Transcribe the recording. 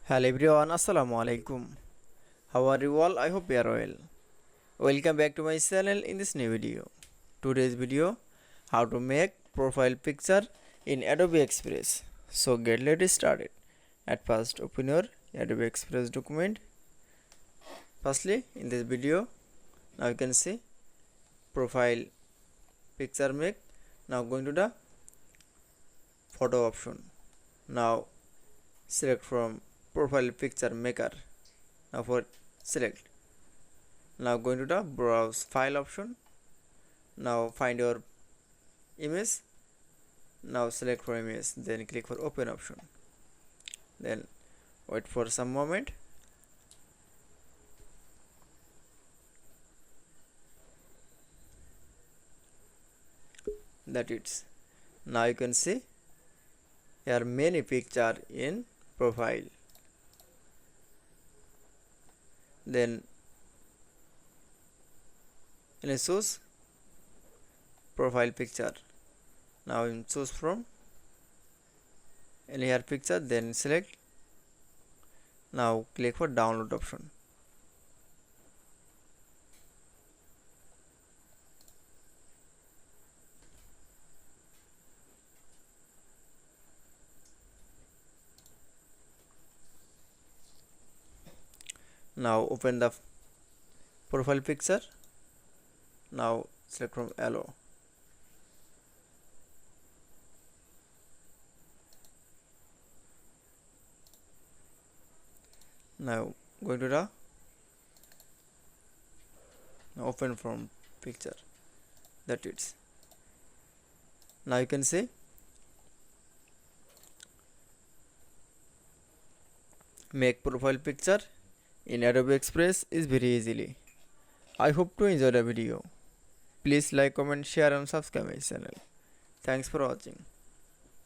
Hello everyone, Assalamu alaikum. How are you all? I hope you are well. Welcome back to my channel in this new video. Today's video, how to make profile picture in Adobe Express. So let's started. At first, open your Adobe Express document. Firstly, in this video, now you can see profile picture make. Now going to the photo option. Now select from profile picture maker. Now for select. Now going to the browse file option. Now find your image. Now select for image, then click for open option. Then wait for some moment. That it's. Now you can see here many picture in profile. Then choose profile picture. Now choose from any here picture, then select. Now click for download option. Now open the profile picture. Now select from allow. Now going to the open from picture. That it's. Now you can see make profile picture in Adobe Express is very easily. I hope to enjoy the video. Please like, comment, share and subscribe my channel. Thanks for watching.